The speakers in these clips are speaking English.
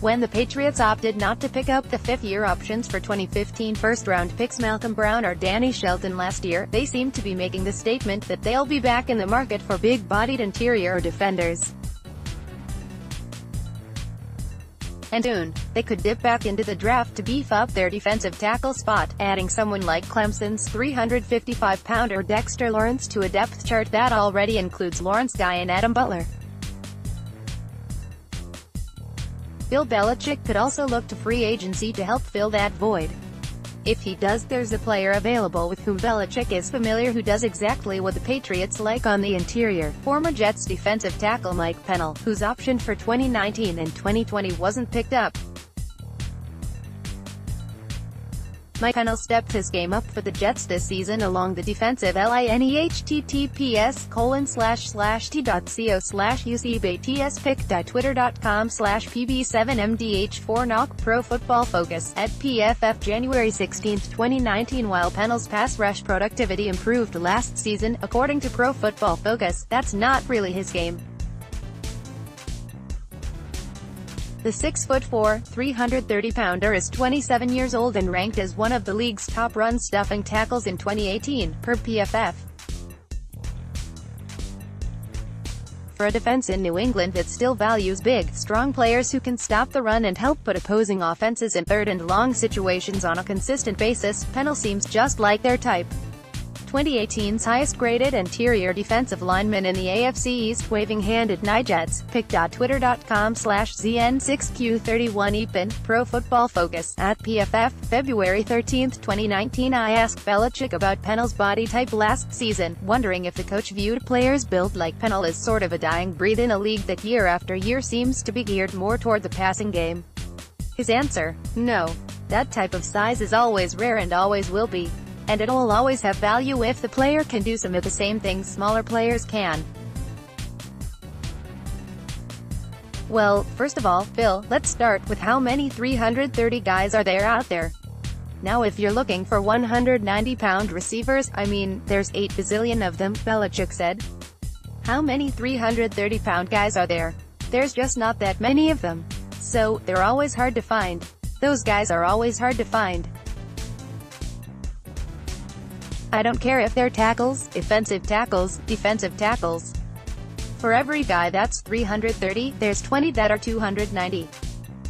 When the Patriots opted not to pick up the fifth-year options for 2015 first-round picks Malcom Brown or Danny Shelton last year, they seemed to be making the statement that they'll be back in the market for big-bodied interior defenders. And soon, they could dip back into the draft to beef up their defensive tackle spot, adding someone like Clemson's 355-pounder Dexter Lawrence to a depth chart that already includes Lawrence Guy and Adam Butler. Bill Belichick could also look to free agency to help fill that void. If he does, there's a player available with whom Belichick is familiar who does exactly what the Patriots like on the interior: former Jets defensive tackle Mike Pennell, whose option for 2019 and 2020 wasn't picked up. Mike Pennell stepped his game up for the Jets this season along the defensive line. https://t.co/ucbtspic.twitter.com/pb7mdh4 knock Pro Football Focus at PFF January 16, 2019. While Pennell's pass rush productivity improved last season, according to Pro Football Focus, that's not really his game. The 6'4", 330-pounder is 27 years old and ranked as one of the league's top run-stuffing tackles in 2018, per PFF. For a defense in New England that still values big, strong players who can stop the run and help put opposing offenses in third and long situations on a consistent basis, Pennell seems just like their type. 2018's highest-graded interior defensive lineman in the AFC East, waving hand at Nijets, pic.twitter.com/ZN6Q31 Pro Football Focus, at PFF, February 13, 2019. I asked Belichick about Pennell's body type last season, wondering if the coach viewed players built like Pennell as sort of a dying breed in a league that year after year seems to be geared more toward the passing game. His answer: no. That type of size is always rare and always will be. And it'll always have value if the player can do some of the same things smaller players can. Well, first of all, Bill, let's start with how many 330 guys are there out there. Now if you're looking for 190-pound receivers, I mean, there's 8 bazillion of them, Belichick said. How many 330-pound guys are there? There's just not that many of them. So, they're always hard to find. Those guys are always hard to find. I don't care if they're tackles, offensive tackles, defensive tackles. For every guy that's 330, there's 20 that are 290.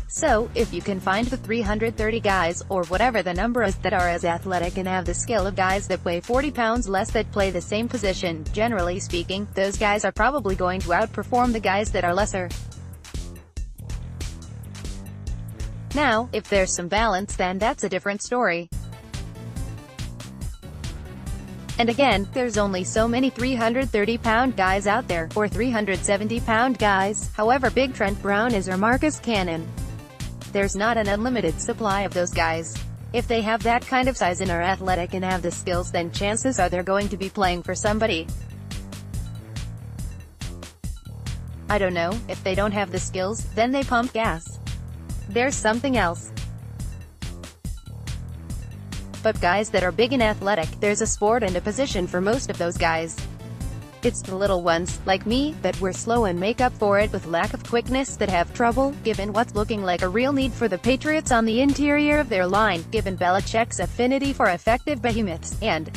So, if you can find the 330 guys, or whatever the number is, that are as athletic and have the skill of guys that weigh 40 pounds less that play the same position, generally speaking, those guys are probably going to outperform the guys that are lesser. Now, if there's some balance, then that's a different story. And again, there's only so many 330-pound guys out there, or 370-pound guys, however big Trent Brown is or Marcus Cannon. There's not an unlimited supply of those guys. If they have that kind of size and are athletic and have the skills, then chances are they're going to be playing for somebody. I don't know, if they don't have the skills, then they pump gas. There's something else. But guys that are big and athletic, there's a sport and a position for most of those guys. It's the little ones, like me, that were slow and make up for it with lack of quickness that have trouble, given what's looking like a real need for the Patriots on the interior of their line, given Belichick's affinity for effective behemoths, and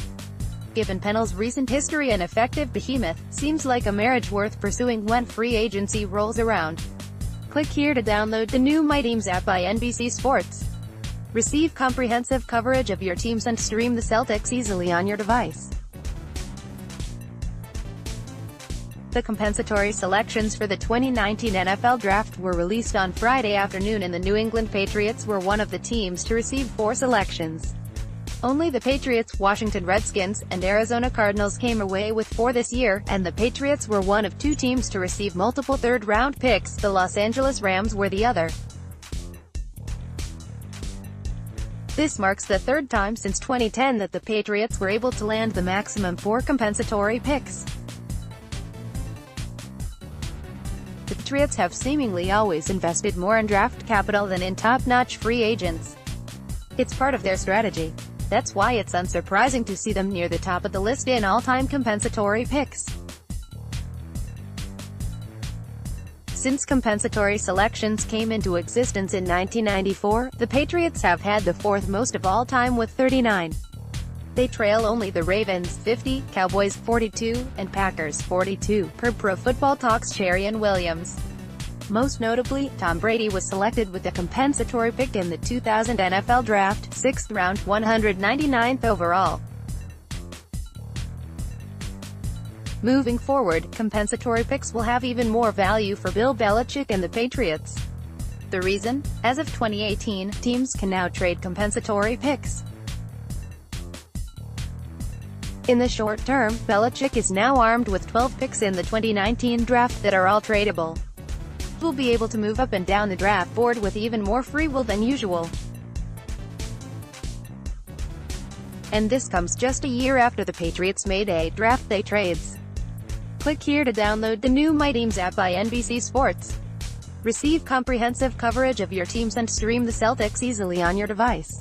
given Pennell's recent history. An effective behemoth seems like a marriage worth pursuing when free agency rolls around. Click here to download the new My Teams app by NBC Sports. Receive comprehensive coverage of your teams and stream the Celtics easily on your device. The compensatory selections for the 2019 NFL Draft were released on Friday afternoon, and the New England Patriots were one of the teams to receive 4 selections. Only the Patriots, Washington Redskins, and Arizona Cardinals came away with 4 this year, and the Patriots were one of 2 teams to receive multiple third-round picks. The Los Angeles Rams were the other. This marks the 3rd time since 2010 that the Patriots were able to land the maximum 4 compensatory picks. The Patriots have seemingly always invested more in draft capital than in top-notch free agents. It's part of their strategy. That's why it's unsurprising to see them near the top of the list in all-time compensatory picks. Since compensatory selections came into existence in 1994, the Patriots have had the fourth most of all time with 39. They trail only the Ravens, 50, Cowboys, 42, and Packers, 42, per Pro Football Talk's Sherian Williams. Most notably, Tom Brady was selected with a compensatory pick in the 2000 NFL Draft, 6th round, 199th overall. Moving forward, compensatory picks will have even more value for Bill Belichick and the Patriots. The reason? As of 2018, teams can now trade compensatory picks. In the short term, Belichick is now armed with 12 picks in the 2019 draft that are all tradable. He will be able to move up and down the draft board with even more free will than usual. And this comes just a year after the Patriots made a draft day trades. Click here to download the new My Teams app by NBC Sports. Receive comprehensive coverage of your teams and stream the Celtics easily on your device.